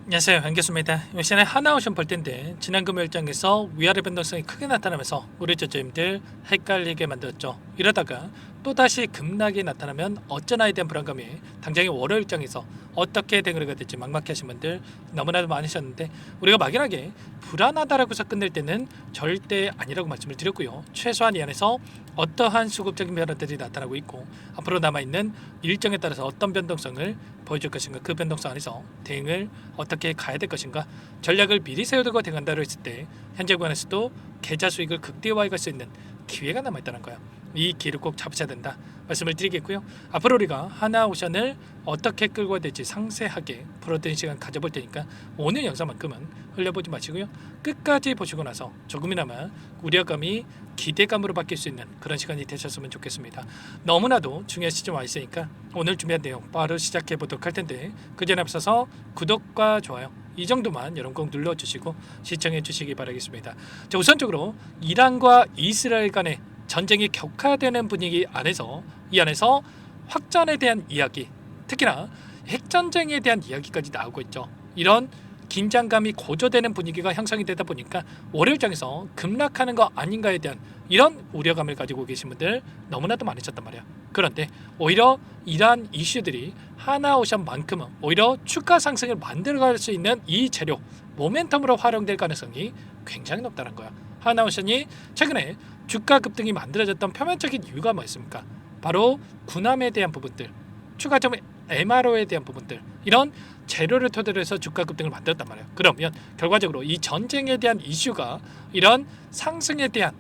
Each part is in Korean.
안녕하세요, 반갑습니다. 이번 시간에 하나오션 볼 텐데 지난 금요일장에서 위아래 변동성이 크게 나타나면서 우리 저점들 헷갈리게 만들었죠. 이러다가 또다시 급락이 나타나면 어쩌나에 대한 불안감이 당장의 월요일장에서 어떻게 대응을 해야 될지 막막해 하신 분들 너무나도 많으셨는데, 우리가 막연하게 불안하다라고 해서 끝낼 때는 절대 아니라고 말씀을 드렸고요. 최소한 이 안에서 어떠한 수급적인 변화들이 나타나고 있고 앞으로 남아있는 일정에 따라서 어떤 변동성을 보여줄 것인가, 그 변동성 안에서 대응을 어떻게 가야 될 것인가, 전략을 미리 세워두고 대응한다고 했을 때 현재 구간에서도 계좌 수익을 극대화할 수 있는 기회가 남아있다는 거야. 이 기회를 꼭 잡으셔야 된다 말씀을 드리겠고요. 앞으로 우리가 하나오션을 어떻게 끌고 가야 될지 상세하게 풀어드리는 시간 가져볼 테니까 오늘 영상만큼은 흘려보지 마시고요. 끝까지 보시고 나서 조금이나마 우려감이 기대감으로 바뀔 수 있는 그런 시간이 되셨으면 좋겠습니다. 너무나도 중요한 시점 와 있으니까 오늘 준비한 내용 바로 시작해 보도록 할 텐데, 그 전에 앞서서 구독과 좋아요 이 정도만 여러분 꼭 눌러주시고 시청해 주시기 바라겠습니다. 자, 우선적으로 이란과 이스라엘 간의 전쟁이 격화되는 분위기 안에서 이 안에서 확전에 대한 이야기, 특히나 핵전쟁에 대한 이야기까지 나오고 있죠. 이런 긴장감이 고조되는 분위기가 형성이 되다 보니까 월요일장에서 급락하는 거 아닌가에 대한 이런 우려감을 가지고 계신 분들 너무나도 많으셨단 말이야. 그런데 오히려 이러한 이슈들이 하나오션만큼은 오히려 주가 상승을 만들어갈 수 있는 이 재료, 모멘텀으로 활용될 가능성이 굉장히 높다는 거야. 하나오션이 최근에 주가 급등이 만들어졌던 표면적인 이유가 뭐였습니까? 바로 군함에 대한 부분들, 추가적인 MRO에 대한 부분들, 이런 재료를 토대로 해서 주가 급등을 만들었단 말이에요. 그러면 결과적으로 이 전쟁에 대한 이슈가 이런 상승에 대한,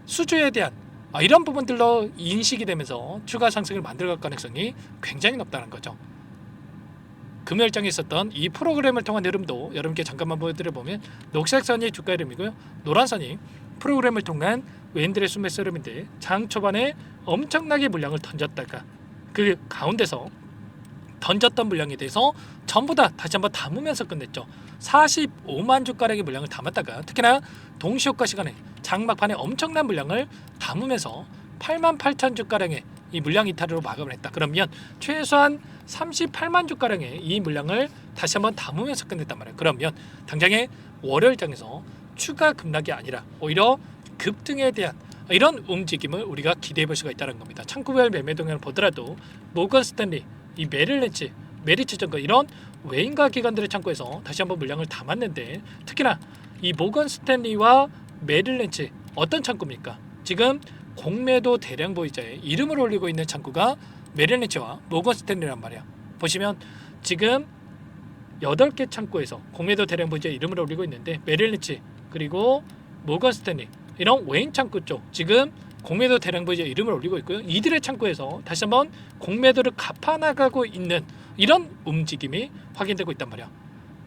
수주에 대한 이런 부분들로 인식이 되면서 추가 상승을 만들어갈 가능성이 굉장히 높다는 거죠. 금요일장에 있었던 이 프로그램을 통한 흐름도 여러분께 잠깐만 보여드려보면, 녹색 선이 주가 흐름이고요, 노란 선이 프로그램을 통한 외인들의 순매수 흐름인데, 장 초반에 엄청나게 물량을 던졌다가 그 가운데서 던졌던 물량에 대해서 전부 다 다시 한번 담으면서 끝냈죠. 45만 주가량의 물량을 담았다가 특히나 동시효과 시간에 장막판에 엄청난 물량을 담으면서 8만 8천 주가량의 이 물량 이탈으로 마감을 했다. 그러면 최소한 38만 주가량의 이 물량을 다시 한번 담으면서 끝냈단 말이에요. 그러면 당장의 월요일장에서 추가 급락이 아니라 오히려 급등에 대한 이런 움직임을 우리가 기대해 볼 수가 있다는 겁니다. 창구별 매매 동향을 보더라도 모건 스탠리, 이 메릴 린치, 메리츠 증권, 이런 외인가 기관들의 창구에서 다시 한번 물량을 담았는데, 특히나 이 모건 스탠리와 메릴 린치 어떤 창구입니까? 지금 공매도 대량 보유자의 이름을 올리고 있는 창구가 메릴 린치와 모건 스탠리란 말이야. 보시면 지금 8개 창구에서 공매도 대량 보유자의 이름을 올리고 있는데, 메릴 린치 그리고 모건 스탠리, 이런 외인 창구 쪽 지금 공매도 대량 보유자 이름을 올리고 있고요. 이들의 창구에서 다시 한번 공매도를 갚아나가고 있는 이런 움직임이 확인되고 있단 말이야.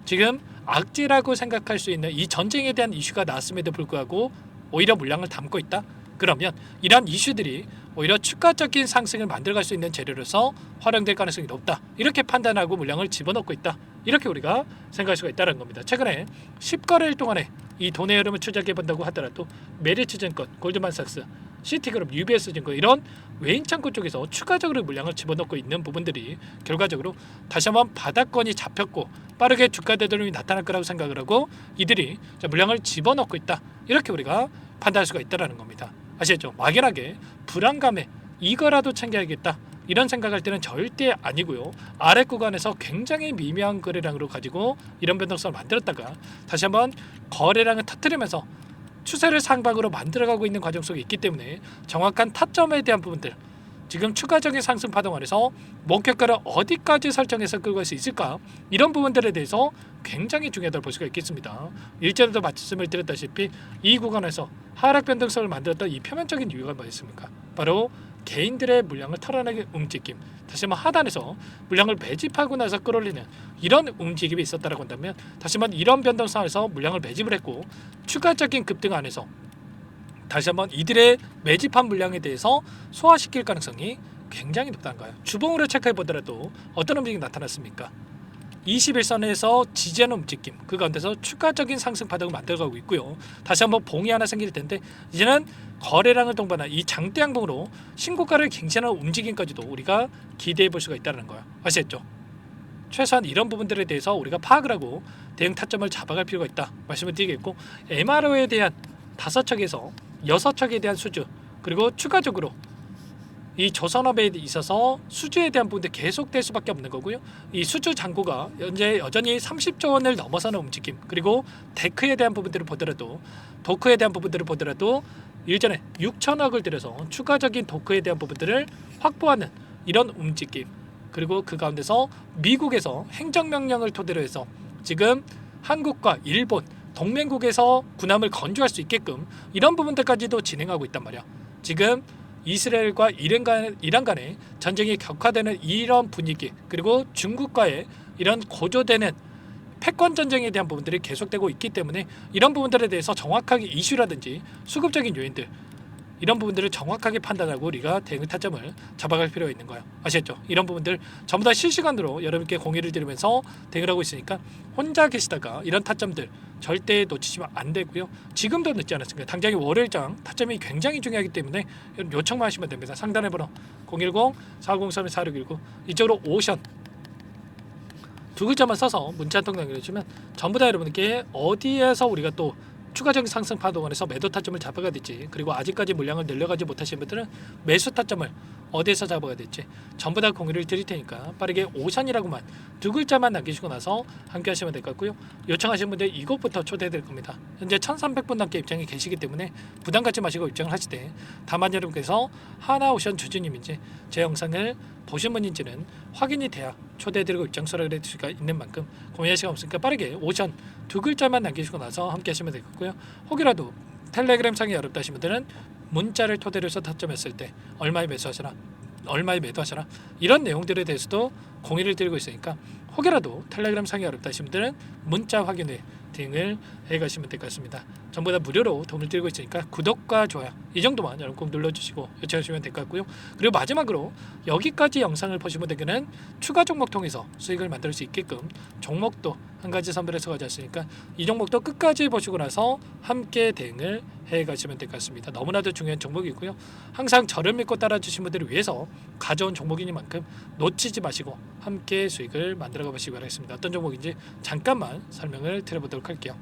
지금 악재라고 생각할 수 있는 이 전쟁에 대한 이슈가 나왔음에도 불구하고 오히려 물량을 담고 있다. 그러면 이러한 이슈들이 오히려 추가적인 상승을 만들어갈 수 있는 재료로서 활용될 가능성이 높다, 이렇게 판단하고 물량을 집어넣고 있다, 이렇게 우리가 생각할 수가 있다는 겁니다. 최근에 10거래일 동안에 이 돈의 흐름을 추적해 본다고 하더라도 메리츠 증권, 골드만삭스, 시티그룹, UBS 증권, 이런 외인 창구 쪽에서 추가적으로 물량을 집어넣고 있는 부분들이 결과적으로 다시 한번 바닥권이 잡혔고 빠르게 주가 되돌림이 나타날 거라고 생각을 하고 이들이 물량을 집어넣고 있다, 이렇게 우리가 판단할 수가 있다는 겁니다. 아시겠죠? 막연하게 불안감에 이거라도 챙겨야겠다 이런 생각할 때는 절대 아니고요. 아래 구간에서 굉장히 미미한 거래량으로 가지고 이런 변동성을 만들었다가 다시 한번 거래량을 터뜨리면서 추세를 상방으로 만들어가고 있는 과정 속에 있기 때문에 정확한 타점에 대한 부분들, 지금 추가적인 상승 파동 안에서 목표가를 어디까지 설정해서 끌고 갈 수 있을까, 이런 부분들에 대해서 굉장히 중요하다고 볼 수가 있겠습니다. 일전에도 말씀을 드렸다시피 이 구간에서 하락 변동성을 만들었던 이 표면적인 이유가 뭐였습니까? 바로 개인들의 물량을 털어내는 움직임, 다시 한번 하단에서 물량을 매집하고 나서 끌어올리는 이런 움직임이 있었다고 한다면, 다시 한번 이런 변동성에서 물량을 매집을 했고 추가적인 급등 안에서 다시 한번 이들의 매집한 물량에 대해서 소화시킬 가능성이 굉장히 높다는 거예요. 주봉으로 체크해 보더라도 어떤 움직임이 나타났습니까? 21선에서 지지하는 움직임, 그 가운데서 추가적인 상승 파동을 만들어가고 있고요. 다시 한번 봉이 하나 생길 텐데 이제는 거래량을 동반한 이 장대 양봉으로 신고가를 갱신하는 움직임까지도 우리가 기대해 볼 수가 있다는 거예요. 아시겠죠? 최소한 이런 부분들에 대해서 우리가 파악을 하고 대응 타점을 잡아갈 필요가 있다 말씀을 드리겠고, MRO에 대한 5척에서 6척에 대한 수주, 그리고 추가적으로 이 조선업에 있어서 수주에 대한 부분도 계속될 수밖에 없는 거고요. 이 수주 잔고가 현재 여전히 30조 원을 넘어서는 움직임, 그리고 데크에 대한 부분들을 보더라도, 도크에 대한 부분들을 보더라도 일전에 6천억을 들여서 추가적인 도크에 대한 부분들을 확보하는 이런 움직임, 그리고 그 가운데서 미국에서 행정명령을 토대로 해서 지금 한국과 일본 동맹국에서 군함을 건조할 수 있게끔 이런 부분들까지도 진행하고 있단 말이야. 지금 이스라엘과 이란 간의 전쟁이 격화되는 이런 분위기, 그리고 중국과의 이런 고조되는 패권 전쟁에 대한 부분들이 계속되고 있기 때문에 이런 부분들에 대해서 정확하게 이슈라든지 수급적인 요인들, 이런 부분들을 정확하게 판단하고 우리가 대응 타점을 잡아갈 필요가 있는 거예요. 아시겠죠? 이런 부분들 전부 다 실시간으로 여러분께 공유를 드리면서 대응을 하고 있으니까 혼자 계시다가 이런 타점들 절대 놓치시면 안 되고요. 지금도 늦지 않았습니다. 당장의 월요일장 타점이 굉장히 중요하기 때문에 요청만 하시면 됩니다. 상단의 번호 010-403-4619 이쪽으로 오션 두 글자만 써서 문자 한 통 남겨주시면 전부 다 여러분께 어디에서 우리가 또 추가적인 상승 파동원에서 매도 타점을 잡아가야 될지, 그리고 아직까지 물량을 늘려가지 못하신 분들은 매수 타점을 어디에서 잡아가야 될지 전부 다 공유를 드릴 테니까 빠르게 오션이라고만 두 글자만 남기시고 나서 함께 하시면 될 것 같고요. 요청하신 분들 이것부터 초대해 드릴 겁니다. 현재 1300분 넘게 입장이 계시기 때문에 부담 갖지 마시고 입장을 하실 때, 다만 여러분께서 하나오션 주주님인지 제 영상을 보신 분인지는 확인이 돼야 초대해드리고 입장 수락을 해줄 수가 있는 만큼 고민할 시간 없으니까 빠르게 오션 두 글자만 남기시고 나서 함께 하시면 될 것 같고요. 혹이라도 텔레그램 창이 어렵다 하신 분들은 문자를 토대로 해서 타점했을 때 얼마에 매수하시나, 얼마에 매도하시나, 이런 내용들에 대해서도 공유를 드리고 있으니까 혹이라도 텔레그램 창이 어렵다 하신 분들은 문자 확인을 등을 해가시면 될 것 같습니다. 전부 다 무료로 도움을 드리고 있으니까 구독과 좋아요 이 정도만 여러분 꼭 눌러주시고 요청하시면 될 것 같고요. 그리고 마지막으로 여기까지 영상을 보신 분들께는 추가 종목 통해서 수익을 만들 수 있게끔 종목도 한 가지 선별해서 가져왔으니까 이 종목도 끝까지 보시고 나서 함께 대응을 해가시면 될 것 같습니다. 너무나도 중요한 종목이고요. 항상 저를 믿고 따라주신 분들을 위해서 가져온 종목이니만큼 놓치지 마시고 함께 수익을 만들어가 보시기 바라겠습니다. 어떤 종목인지 잠깐만 설명을 드려보도록 할게요.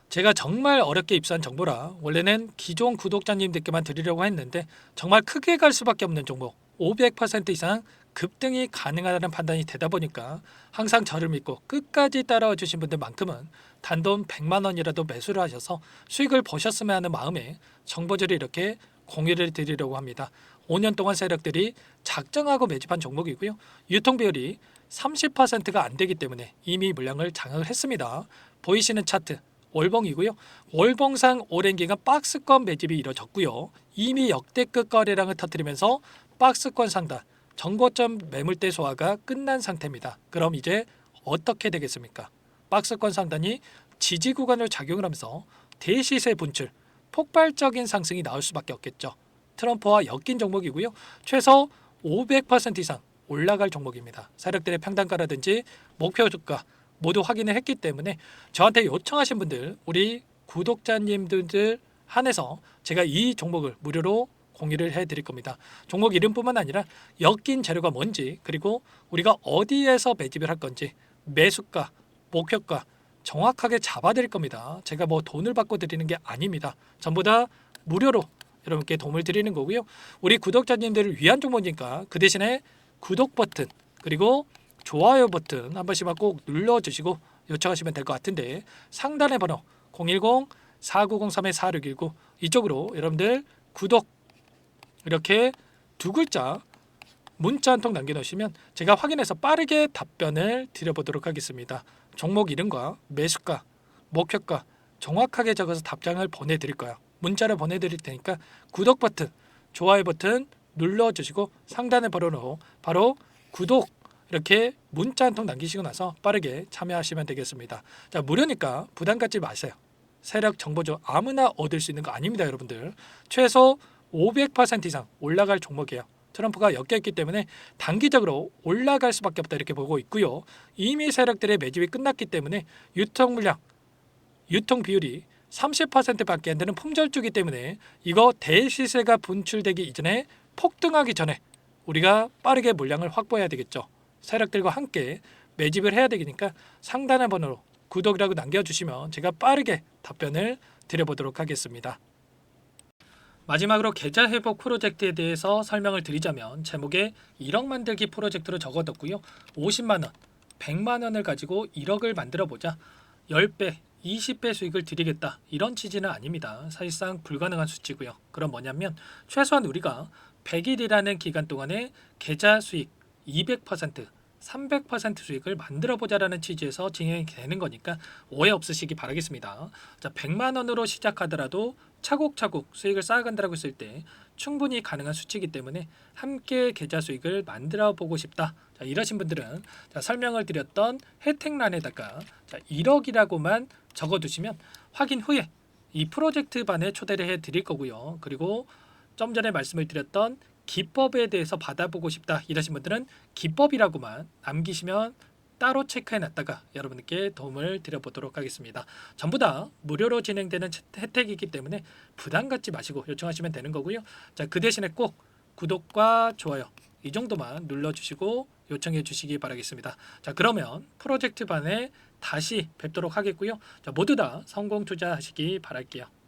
제가 정말 어렵게 입수한 정보라 원래는 기존 구독자님들께만 드리려고 했는데 정말 크게 갈 수밖에 없는 종목, 500% 이상 급등이 가능하다는 판단이 되다 보니까 항상 저를 믿고 끝까지 따라와 주신 분들만큼은 단돈 100만 원이라도 매수를 하셔서 수익을 보셨으면 하는 마음에 정보들을 이렇게 공유를 드리려고 합니다. 5년 동안 세력들이 작정하고 매집한 종목이고요. 유통 비율이 30%가 안 되기 때문에 이미 물량을 장악을 했습니다. 보이시는 차트 월봉이고요. 월봉상 오랜 기간 박스권 매집이 이뤄졌고요. 이미 역대급 거래량을 터뜨리면서 박스권 상단 정고점 매물대 소화가 끝난 상태입니다. 그럼 이제 어떻게 되겠습니까? 박스권 상단이 지지 구간을 작용을 하면서 대시세 분출, 폭발적인 상승이 나올 수밖에 없겠죠. 트럼프와 엮인 종목이고요. 최소 500% 이상 올라갈 종목입니다. 세력들의 평단가라든지 목표 주가 모두 확인을 했기 때문에 저한테 요청하신 분들, 우리 구독자님들 한해서 제가 이 종목을 무료로 공유를 해드릴 겁니다. 종목 이름뿐만 아니라 엮인 재료가 뭔지, 그리고 우리가 어디에서 매집을 할 건지, 매수가, 목표가 정확하게 잡아드릴 겁니다. 제가 뭐 돈을 받고 드리는 게 아닙니다. 전부 다 무료로 여러분께 도움을 드리는 거고요. 우리 구독자님들을 위한 종목이니까 그 대신에 구독 버튼 그리고 좋아요 버튼 한 번씩만 꼭 눌러주시고 요청하시면 될 것 같은데, 상단의 번호 010-4903-4619 이쪽으로 여러분들 구독 이렇게 두 글자 문자 한 통 남겨놓으시면 제가 확인해서 빠르게 답변을 드려보도록 하겠습니다. 종목 이름과 매수가, 목표가 정확하게 적어서 답장을 보내드릴 거예요. 문자를 보내드릴 테니까 구독 버튼, 좋아요 버튼 눌러주시고 상단의 번호로 바로 구독 이렇게 문자 한 통 남기시고 나서 빠르게 참여하시면 되겠습니다. 자, 무료니까 부담 갖지 마세요. 세력 정보죠. 아무나 얻을 수 있는 거 아닙니다, 여러분들. 최소 500% 이상 올라갈 종목이에요. 트럼프가 엮여있기 때문에 단기적으로 올라갈 수밖에 없다 이렇게 보고 있고요. 이미 세력들의 매집이 끝났기 때문에 유통 물량, 유통 비율이 30%밖에 안 되는 품절주기 때문에 이거 대시세가 분출되기 이전에 폭등하기 전에 우리가 빠르게 물량을 확보해야 되겠죠. 세력들과 함께 매집을 해야 되니까 상단의 번호로 구독이라고 남겨주시면 제가 빠르게 답변을 드려보도록 하겠습니다. 마지막으로 계좌 회복 프로젝트에 대해서 설명을 드리자면 제목에 1억 만들기 프로젝트로 적어뒀고요. 50만 원, 100만 원을 가지고 1억을 만들어 보자. 10배, 20배 수익을 드리겠다. 이런 취지는 아닙니다. 사실상 불가능한 수치고요. 그럼 뭐냐면 최소한 우리가 100일이라는 기간 동안에 계좌 수익 200%, 300% 수익을 만들어 보자라는 취지에서 진행이 되는 거니까 오해 없으시기 바라겠습니다. 자, 100만 원으로 시작하더라도 차곡차곡 수익을 쌓아간다고 했을 때 충분히 가능한 수치이기 때문에 함께 계좌 수익을 만들어 보고 싶다. 자, 이러신 분들은 자, 설명을 드렸던 혜택란에다가 자, 1억이라고만 적어두시면 확인 후에 이 프로젝트 반에 초대를 해 드릴 거고요. 그리고 좀 전에 말씀을 드렸던 기법에 대해서 받아보고 싶다 이러신 분들은 기법이라고만 남기시면 따로 체크해 놨다가 여러분께 도움을 드려보도록 하겠습니다. 전부 다 무료로 진행되는 혜택이기 때문에 부담 갖지 마시고 요청하시면 되는 거고요. 자, 그 대신에 꼭 구독과 좋아요 이 정도만 눌러주시고 요청해 주시기 바라겠습니다. 자, 그러면 프로젝트 반에 다시 뵙도록 하겠고요. 자, 모두 다 성공 투자하시기 바랄게요.